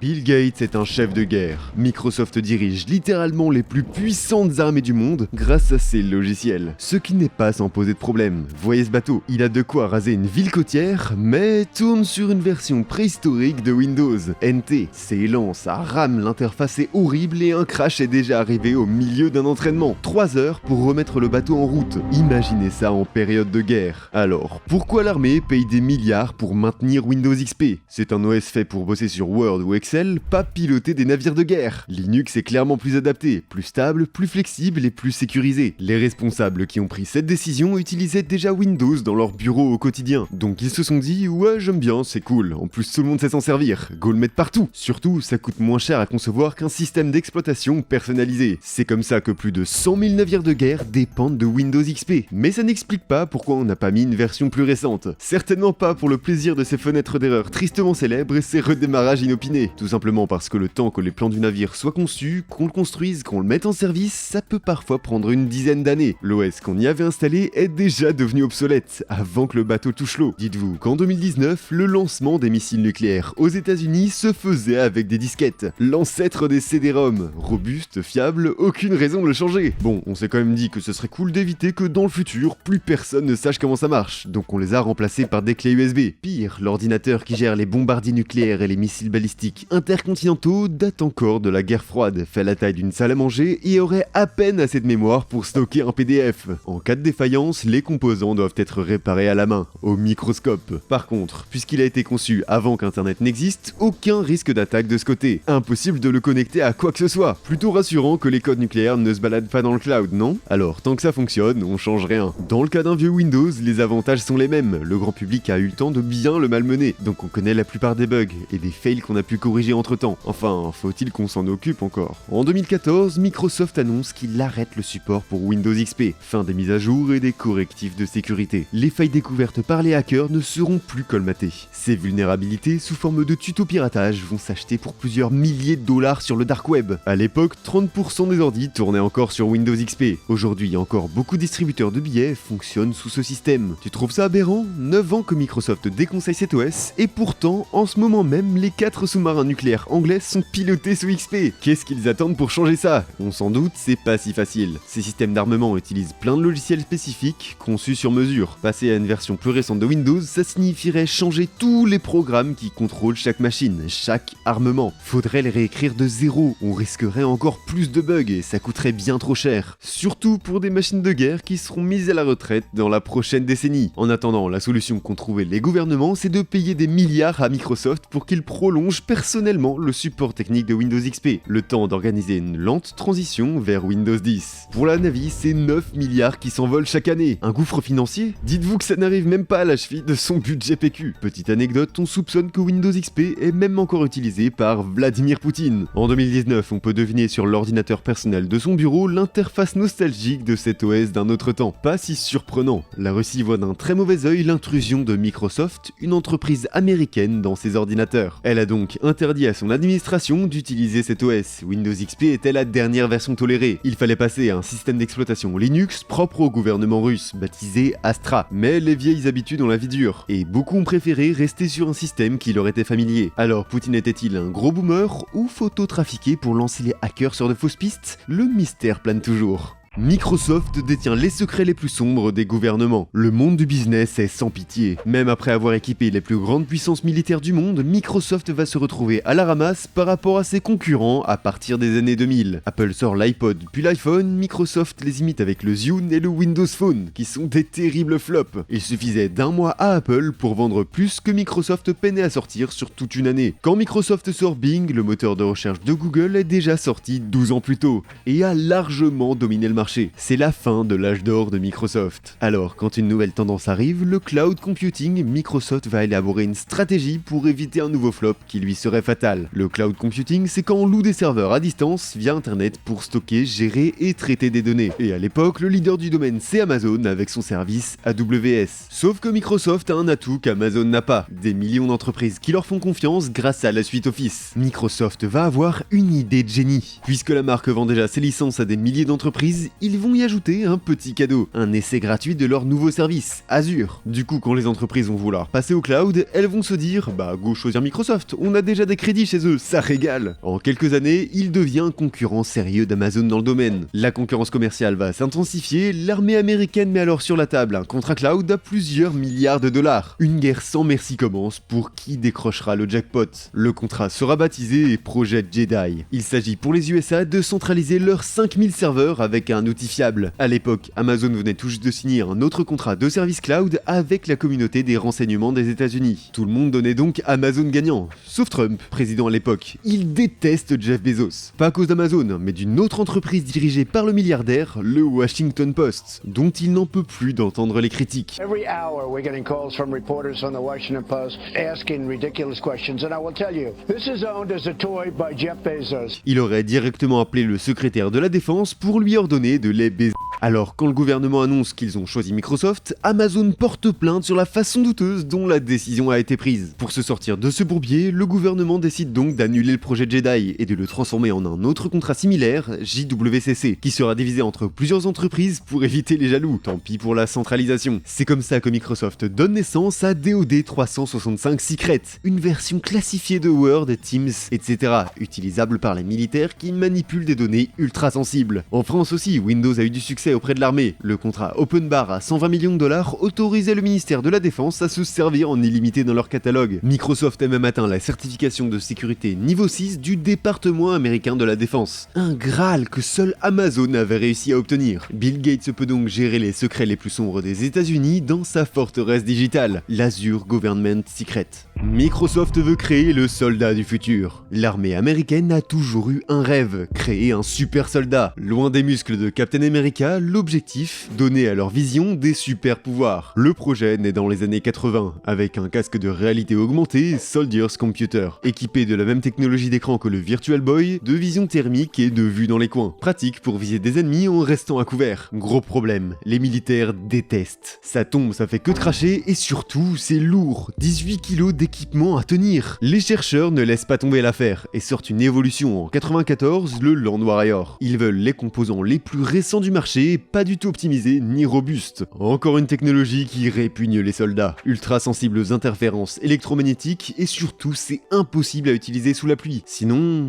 Bill Gates est un chef de guerre. Microsoft dirige littéralement les plus puissantes armées du monde grâce à ses logiciels. Ce qui n'est pas sans poser de problème. Voyez ce bateau, il a de quoi raser une ville côtière, mais tourne sur une version préhistorique de Windows. NT, c'est lent, ça rame, l'interface est horrible et un crash est déjà arrivé au milieu d'un entraînement. 3 heures pour remettre le bateau en route. Imaginez ça en période de guerre. Alors, pourquoi l'armée paye des milliards pour maintenir Windows XP? C'est un OS fait pour bosser sur Word ou Excel, pas piloter des navires de guerre. Linux est clairement plus adapté, plus stable, plus flexible et plus sécurisé. Les responsables qui ont pris cette décision utilisaient déjà Windows dans leur bureau au quotidien. Donc ils se sont dit, ouais j'aime bien, c'est cool, en plus tout le monde sait s'en servir, go le mettre partout. Surtout, ça coûte moins cher à concevoir qu'un système d'exploitation personnalisé. C'est comme ça que plus de 100 000 navires de guerre dépendent de Windows XP. Mais ça n'explique pas pourquoi on n'a pas mis une version plus récente. Certainement pas pour le plaisir de ces fenêtres d'erreur tristement célèbres et ces redémarrages inopinés. Tout simplement parce que le temps que les plans du navire soient conçus, qu'on le construise, qu'on le mette en service, ça peut parfois prendre une dizaine d'années. L'OS qu'on y avait installé est déjà devenu obsolète, avant que le bateau touche l'eau. Dites-vous qu'en 2019, le lancement des missiles nucléaires aux États-Unis se faisait avec des disquettes, l'ancêtre des CD-ROM. Robuste, fiable, aucune raison de le changer. Bon, on s'est quand même dit que ce serait cool d'éviter que dans le futur, plus personne ne sache comment ça marche, donc on les a remplacés par des clés USB. Pire, l'ordinateur qui gère les bombardiers nucléaires et les missiles balistiques intercontinentaux date encore de la guerre froide, fait la taille d'une salle à manger et aurait à peine assez de mémoire pour stocker un PDF. En cas de défaillance, les composants doivent être réparés à la main, au microscope. Par contre, puisqu'il a été conçu avant qu'Internet n'existe, aucun risque d'attaque de ce côté. Impossible de le connecter à quoi que ce soit. Plutôt rassurant que les codes nucléaires ne se baladent pas dans le cloud, non? Alors, tant que ça fonctionne, on change rien. Dans le cas d'un vieux Windows, les avantages sont les mêmes. Le grand public a eu le temps de bien le malmener, donc on connaît la plupart des bugs et des fails qu'on a pu corriger entre temps. Enfin, faut-il qu'on s'en occupe encore? En 2014, Microsoft annonce qu'il arrête le support pour Windows XP, fin des mises à jour et des correctifs de sécurité. Les failles découvertes par les hackers ne seront plus colmatées. Ces vulnérabilités, sous forme de tuto piratage, vont s'acheter pour plusieurs milliers de dollars sur le dark web. À l'époque, 30% des ordi tournaient encore sur Windows XP. Aujourd'hui, encore beaucoup de distributeurs de billets fonctionnent sous ce système. Tu trouves ça aberrant? 9 ans que Microsoft déconseille cet OS, et pourtant, en ce moment même, les 4 sous-marins nucléaires anglais sont pilotés sous XP. Qu'est-ce qu'ils attendent pour changer ça? On s'en doute, c'est pas si facile. Ces systèmes d'armement utilisent plein de logiciels spécifiques, conçus sur mesure. Passer à une version plus récente de Windows, ça signifierait changer tous les programmes qui contrôlent chaque machine, chaque armement. Faudrait les réécrire de zéro, on risquerait encore plus de bugs et ça coûterait bien trop cher. Surtout pour des machines de guerre qui seront mises à la retraite dans la prochaine décennie. En attendant, la solution qu'ont trouvé les gouvernements, c'est de payer des milliards à Microsoft pour qu'il prolonge personnellement le support technique de Windows XP, le temps d'organiser une lente transition vers Windows 10. Pour la Navy, c'est 9 milliards qui s'envolent chaque année. Un gouffre financier? Dites-vous que ça n'arrive même pas à la cheville de son budget PQ. Petite anecdote, on soupçonne que Windows XP est même encore utilisé par Vladimir Poutine. En 2019, on peut deviner sur l'ordinateur personnel de son bureau l'interface nostalgique de cet OS d'un autre temps. Pas si surprenant. La Russie voit d'un très mauvais œil l'intrusion de Microsoft, une entreprise américaine, dans ses ordinateurs. Elle a donc interdit à son administration d'utiliser cet OS. Windows XP était la dernière version tolérée. Il fallait passer à un système d'exploitation Linux propre au gouvernement russe, baptisé Astra. Mais les vieilles habitudes ont la vie dure, et beaucoup ont préféré rester sur un système qui leur était familier. Alors Poutine était-il un gros boomer ou photo-trafiqué pour lancer les hackers sur de fausses pistes? Le mystère plane toujours. Microsoft détient les secrets les plus sombres des gouvernements. Le monde du business est sans pitié. Même après avoir équipé les plus grandes puissances militaires du monde, Microsoft va se retrouver à la ramasse par rapport à ses concurrents à partir des années 2000. Apple sort l'iPod puis l'iPhone, Microsoft les imite avec le Zune et le Windows Phone, qui sont des terribles flops. Il suffisait d'un mois à Apple pour vendre plus que Microsoft peinait à sortir sur toute une année. Quand Microsoft sort Bing, le moteur de recherche de Google est déjà sorti 12 ans plus tôt, et a largement dominé le marché. C'est la fin de l'âge d'or de Microsoft. Alors, quand une nouvelle tendance arrive, le cloud computing, Microsoft va élaborer une stratégie pour éviter un nouveau flop qui lui serait fatal. Le cloud computing, c'est quand on loue des serveurs à distance via Internet pour stocker, gérer et traiter des données. Et à l'époque, le leader du domaine, c'est Amazon avec son service AWS. Sauf que Microsoft a un atout qu'Amazon n'a pas. Des millions d'entreprises qui leur font confiance grâce à la suite Office. Microsoft va avoir une idée de génie. Puisque la marque vend déjà ses licences à des milliers d'entreprises, ils vont y ajouter un petit cadeau, un essai gratuit de leur nouveau service, Azure. Du coup, quand les entreprises vont vouloir passer au cloud, elles vont se dire « Bah, go choisir Microsoft, on a déjà des crédits chez eux, ça régale !» En quelques années, il devient un concurrent sérieux d'Amazon dans le domaine. La concurrence commerciale va s'intensifier, l'armée américaine met alors sur la table un contrat cloud à plusieurs milliards de dollars. Une guerre sans merci commence pour qui décrochera le jackpot. Le contrat sera baptisé Projet Jedi. Il s'agit pour les USA de centraliser leurs 5000 serveurs avec un outil fiable. À l'époque, Amazon venait tout juste de signer un autre contrat de service cloud avec la communauté des renseignements des États-Unis. Tout le monde donnait donc Amazon gagnant, sauf Trump, président à l'époque. Il déteste Jeff Bezos. Pas à cause d'Amazon, mais d'une autre entreprise dirigée par le milliardaire, le Washington Post, dont il n'en peut plus d'entendre les critiques. Every hour we're getting calls from reporters on the Washington Post asking ridiculous questions, and I will tell you, this is owned as a toy by Jeff Bezos. Il aurait directement appelé le secrétaire de la défense pour lui ordonner de les baiser. Alors, quand le gouvernement annonce qu'ils ont choisi Microsoft, Amazon porte plainte sur la façon douteuse dont la décision a été prise. Pour se sortir de ce bourbier, le gouvernement décide donc d'annuler le projet Jedi et de le transformer en un autre contrat similaire, JWCC, qui sera divisé entre plusieurs entreprises pour éviter les jaloux. Tant pis pour la centralisation. C'est comme ça que Microsoft donne naissance à DoD 365 Secret, une version classifiée de Word, Teams, etc., utilisable par les militaires qui manipulent des données ultra sensibles. En France aussi, Windows a eu du succès auprès de l'armée. Le contrat Open Bar à 120 millions de dollars autorisait le ministère de la Défense à se servir en illimité dans leur catalogue. Microsoft a même atteint la certification de sécurité niveau 6 du département américain de la défense. Un Graal que seul Amazon avait réussi à obtenir. Bill Gates peut donc gérer les secrets les plus sombres des États-Unis dans sa forteresse digitale, l'Azure Government Secret. Microsoft veut créer le soldat du futur. L'armée américaine a toujours eu un rêve, créer un super soldat. Loin des muscles de Captain America, l'objectif, donner à leur vision des super pouvoirs. Le projet naît dans les années 80, avec un casque de réalité augmentée, Soldier's Computer, équipé de la même technologie d'écran que le Virtual Boy, de vision thermique et de vue dans les coins. Pratique pour viser des ennemis en restant à couvert. Gros problème, les militaires détestent. Ça tombe, ça fait que de cracher, et surtout, c'est lourd. 18 kilos d'équipement à tenir. Les chercheurs ne laissent pas tomber l'affaire, et sortent une évolution en 94, le Land Warrior. Ils veulent les composants les plus récents du marché, pas du tout optimisés ni robustes. Encore une technologie qui répugne les soldats. Ultra sensible aux interférences électromagnétiques, et surtout, c'est impossible à utiliser sous la pluie. Sinon...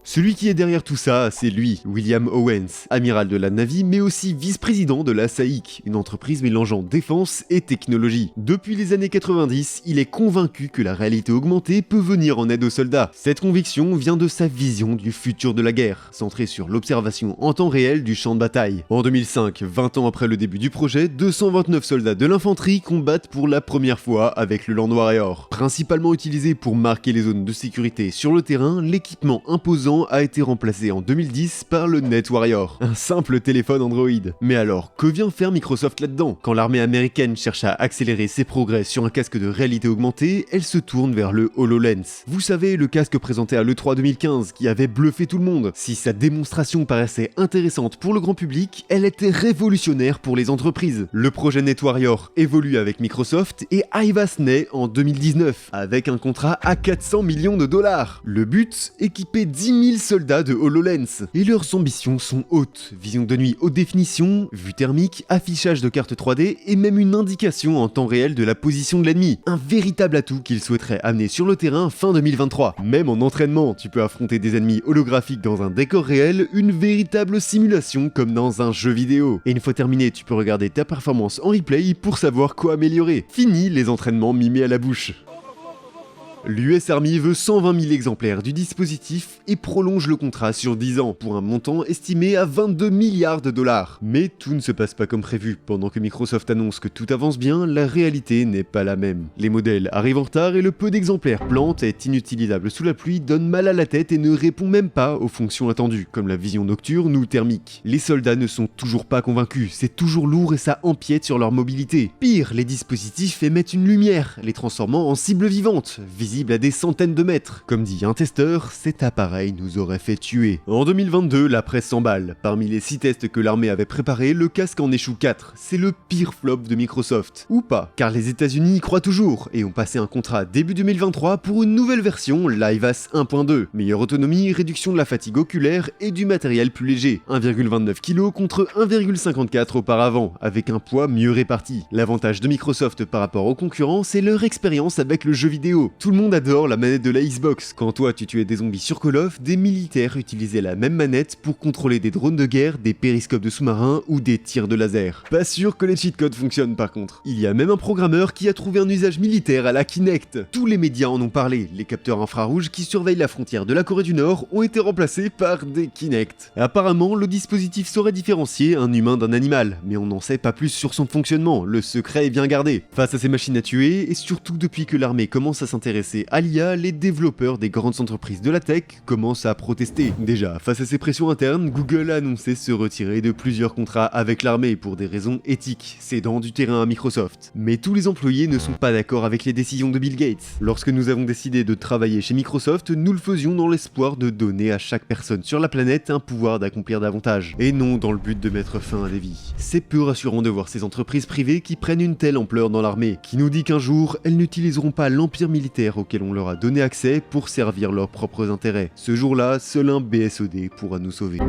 Celui qui est derrière tout ça, c'est lui, William Owens, amiral de la Navy, mais aussi vice-président de la SAIC, une entreprise mélangeant défense et technologie. Depuis les années 90, il est convaincu que la réalité augmentée peut venir en aide aux soldats. Cette conviction vient de sa vision du futur de la guerre, centrée sur l'observation en temps réel du champ de bataille. En 2005, 20 ans après le début du projet, 229 soldats de l'infanterie combattent pour la première fois avec le Land Warrior. Principalement utilisé pour marquer les zones de sécurité sur le terrain, l'équipement imposant a été remplacé en 2010 par le Net Warrior, un simple téléphone Android. Mais alors, que vient faire Microsoft là-dedans? Quand l'armée américaine cherche à accélérer ses progrès sur un casque de réalité augmentée, elle se tourne vers le HoloLens. Vous savez, le casque présenté à l'E3 2015 qui avait bluffé tout le monde. Si sa démonstration paraissait intéressante pour le grand public, elle était révolutionnaire pour les entreprises. Le projet Net Warrior évolue avec Microsoft et IVAS naît en 2019, avec un contrat à 400 millions de dollars. Le but, équiper 10 000 soldats de HoloLens. Et leurs ambitions sont hautes. Vision de nuit haute définition, vue thermique, affichage de cartes 3D et même une indication en temps réel de la position de l'ennemi. Un véritable atout qu'ils souhaiteraient amener sur le terrain fin 2023. Même en entraînement, tu peux affronter des ennemis holographiques dans un décor réel, une véritable simulation comme dans un jeu vidéo. Et une fois terminé, tu peux regarder ta performance en replay pour savoir quoi améliorer. Fini les entraînements mimés à la bouche. L'US Army veut 120 000 exemplaires du dispositif et prolonge le contrat sur 10 ans pour un montant estimé à 22 milliards de dollars. Mais tout ne se passe pas comme prévu. Pendant que Microsoft annonce que tout avance bien, la réalité n'est pas la même. Les modèles arrivent en retard et le peu d'exemplaires plantes est inutilisable sous la pluie, donne mal à la tête et ne répond même pas aux fonctions attendues, comme la vision nocturne ou thermique. Les soldats ne sont toujours pas convaincus, c'est toujours lourd et ça empiète sur leur mobilité. Pire, les dispositifs émettent une lumière, les transformant en cibles vivantes. visible à des centaines de mètres. Comme dit un testeur, cet appareil nous aurait fait tuer. En 2022, la presse s'emballe. Parmi les 6 tests que l'armée avait préparés, le casque en échoue 4. C'est le pire flop de Microsoft. Ou pas, car les États-Unis y croient toujours et ont passé un contrat début 2023 pour une nouvelle version LiveAS 1.2. Meilleure autonomie, réduction de la fatigue oculaire et du matériel plus léger. 1,29 kg contre 1,54 auparavant, avec un poids mieux réparti. L'avantage de Microsoft par rapport aux concurrents, c'est leur expérience avec le jeu vidéo. Tout le monde adore la manette de la Xbox. Quand toi tu tuais des zombies sur Call of, des militaires utilisaient la même manette pour contrôler des drones de guerre, des périscopes de sous-marins ou des tirs de laser. Pas sûr que les cheat codes fonctionnent par contre. Il y a même un programmeur qui a trouvé un usage militaire à la Kinect. Tous les médias en ont parlé. Les capteurs infrarouges qui surveillent la frontière de la Corée du Nord ont été remplacés par des Kinect. Apparemment, le dispositif saurait différencier un humain d'un animal, mais on n'en sait pas plus sur son fonctionnement, le secret est bien gardé. Face à ces machines à tuer, et surtout depuis que l'armée commence à s'intéresser à l'IA, les développeurs des grandes entreprises de la tech commencent à protester. Déjà, face à ces pressions internes, Google a annoncé se retirer de plusieurs contrats avec l'armée pour des raisons éthiques, cédant du terrain à Microsoft. Mais tous les employés ne sont pas d'accord avec les décisions de Bill Gates. Lorsque nous avons décidé de travailler chez Microsoft, nous le faisions dans l'espoir de donner à chaque personne sur la planète un pouvoir d'accomplir davantage, et non dans le but de mettre fin à des vies. C'est peu rassurant de voir ces entreprises privées qui prennent une telle ampleur dans l'armée, qui nous dit qu'un jour, elles n'utiliseront pas l'empire militaire auquel on leur a donné accès pour servir leurs propres intérêts. Ce jour-là, seul un BSOD pourra nous sauver.